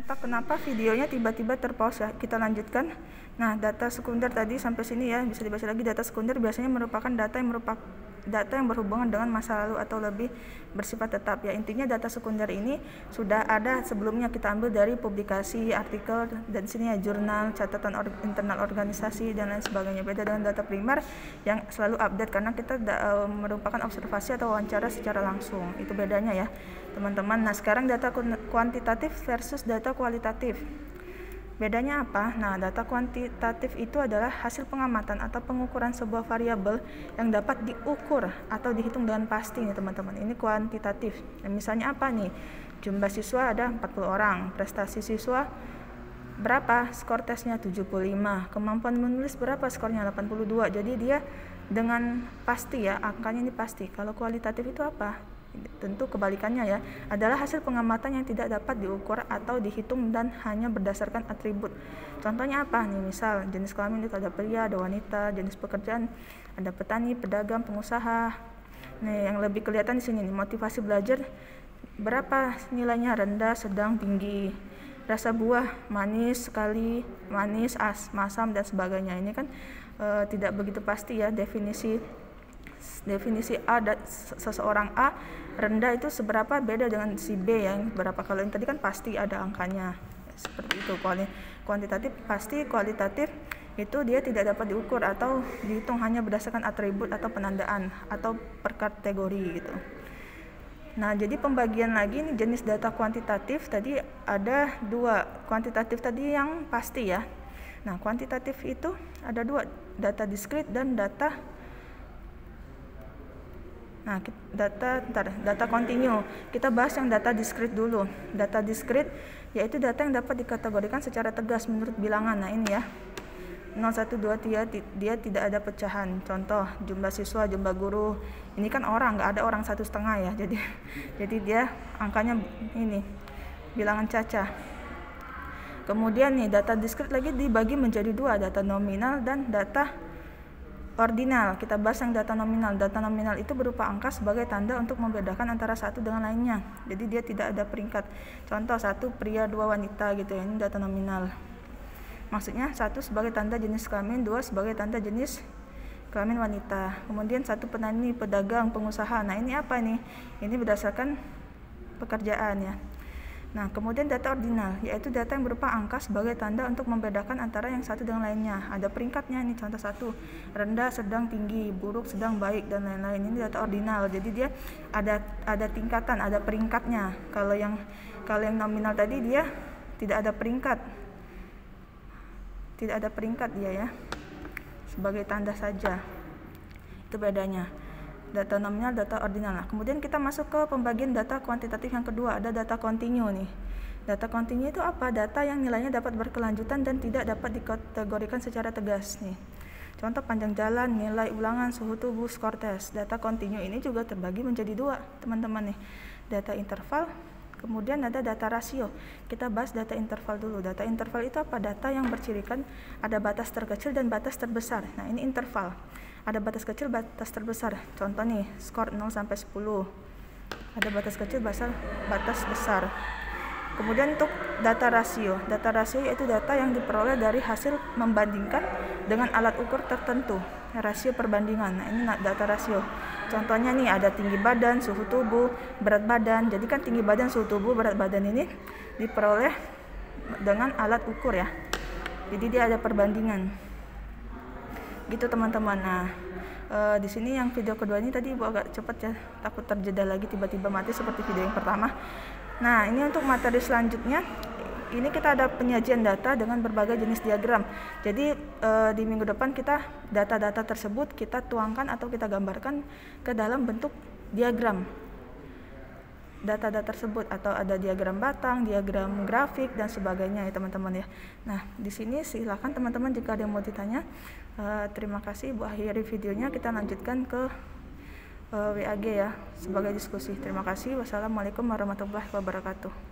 entah kenapa videonya tiba-tiba terpause ya. Kita lanjutkan. Nah, data sekunder tadi sampai sini ya, bisa dibaca lagi. Data sekunder biasanya merupakan data yang berhubungan dengan masa lalu atau lebih bersifat tetap ya. Intinya data sekunder ini sudah ada sebelumnya, kita ambil dari publikasi, artikel, dan sini ya jurnal, catatan internal organisasi dan lain sebagainya. Beda dengan data primer yang selalu update karena kita merupakan observasi atau wawancara secara langsung. Itu bedanya ya teman-teman. Nah, sekarang data kuantitatif versus data kualitatif. Bedanya apa? Nah, data kuantitatif itu adalah hasil pengamatan atau pengukuran sebuah variabel yang dapat diukur atau dihitung dengan pasti nih teman-teman. Ini kuantitatif. Nah, misalnya apa nih? Jumlah siswa ada 40 orang, prestasi siswa berapa? Skor tesnya 75, kemampuan menulis berapa? Skornya 82. Jadi dia dengan pasti ya, angkanya ini pasti. Kalau kualitatif itu apa? Tentu kebalikannya ya, adalah hasil pengamatan yang tidak dapat diukur atau dihitung dan hanya berdasarkan atribut. Contohnya apa nih? Misal jenis kelamin itu ada pria, ada wanita, jenis pekerjaan ada petani, pedagang, pengusaha. Nih yang lebih kelihatan di sini nih, motivasi belajar berapa nilainya? Rendah, sedang, tinggi. Rasa buah manis sekali, manis, masam dan sebagainya. Ini kan tidak begitu pasti ya. Definisi A seseorang A rendah itu seberapa, beda dengan si B yang berapa. Kalau yang tadi kan pasti ada angkanya ya, seperti itu. Kuantitatif pasti, kualitatif itu dia tidak dapat diukur atau dihitung, hanya berdasarkan atribut atau penandaan atau per kategori gitu. Nah, jadi pembagian lagi nih jenis data kuantitatif tadi ada dua. Kuantitatif tadi yang pasti ya. Nah, kuantitatif itu ada dua, data diskrit dan data kontinu. Kita bahas yang data diskrit dulu. Data diskrit yaitu data yang dapat dikategorikan secara tegas menurut bilangan. Nah, ini ya. 0, 1, 2, 3 dia tidak ada pecahan. Contoh jumlah siswa, jumlah guru. Ini kan orang, nggak ada orang 1,5 ya. Jadi dia angkanya ini bilangan cacah. Kemudian nih data diskrit lagi dibagi menjadi dua, data nominal dan data ordinal. Kita bahas yang data nominal. Data nominal itu berupa angka sebagai tanda untuk membedakan antara satu dengan lainnya. Jadi dia tidak ada peringkat. Contoh 1 pria, 2 wanita gitu ya. Ini data nominal. Maksudnya 1 sebagai tanda jenis kelamin, 2 sebagai tanda jenis kelamin wanita. Kemudian 1 petani, pedagang, pengusaha. Nah, ini apa nih? Ini berdasarkan pekerjaan ya. Nah, kemudian data ordinal, yaitu data yang berupa angka sebagai tanda untuk membedakan antara yang satu dengan lainnya. Ada peringkatnya nih, contoh 1, rendah, sedang, tinggi, buruk, sedang, baik, dan lain-lain. Ini data ordinal, jadi dia ada tingkatan, ada peringkatnya. Kalau yang nominal tadi dia tidak ada peringkat dia ya, sebagai tanda saja. Itu bedanya. Data nominal, data ordinal. Nah, kemudian kita masuk ke pembagian data kuantitatif yang kedua, ada data kontinu nih. Data kontinu itu apa? Data yang nilainya dapat berkelanjutan dan tidak dapat dikategorikan secara tegas nih. Contoh panjang jalan, nilai ulangan, suhu tubuh, skor tes. Data kontinu ini juga terbagi menjadi dua, teman-teman nih. Data interval, kemudian ada data rasio. Kita bahas data interval dulu. Data interval itu apa? Data yang bercirikan ada batas terkecil dan batas terbesar. Nah, ini interval. Ada batas kecil, batas terbesar. Contoh nih, skor 0 sampai 10. Ada batas kecil, batas besar. Kemudian untuk data rasio. Data rasio yaitu data yang diperoleh dari hasil membandingkan dengan alat ukur tertentu. Rasio perbandingan. Nah, ini data rasio. Contohnya nih ada tinggi badan, suhu tubuh, berat badan. Jadi kan tinggi badan, suhu tubuh, berat badan ini diperoleh dengan alat ukur ya. Jadi dia ada perbandingan. Gitu teman-teman. Nah, di sini yang video kedua ini tadi Ibu agak cepat ya, takut terjeda lagi tiba-tiba mati seperti video yang pertama. Nah, ini untuk materi selanjutnya, ini kita ada penyajian data dengan berbagai jenis diagram. Jadi di minggu depan kita data-data tersebut kita tuangkan atau kita gambarkan ke dalam bentuk diagram. Data-data tersebut atau ada diagram batang, diagram grafik dan sebagainya ya teman-teman ya. Nah, di sini silakan teman-teman jika ada yang mau ditanya. Terima kasih, Bu, akhiri videonya, kita lanjutkan ke WAG ya sebagai diskusi. Terima kasih. Wassalamualaikum warahmatullahi wabarakatuh.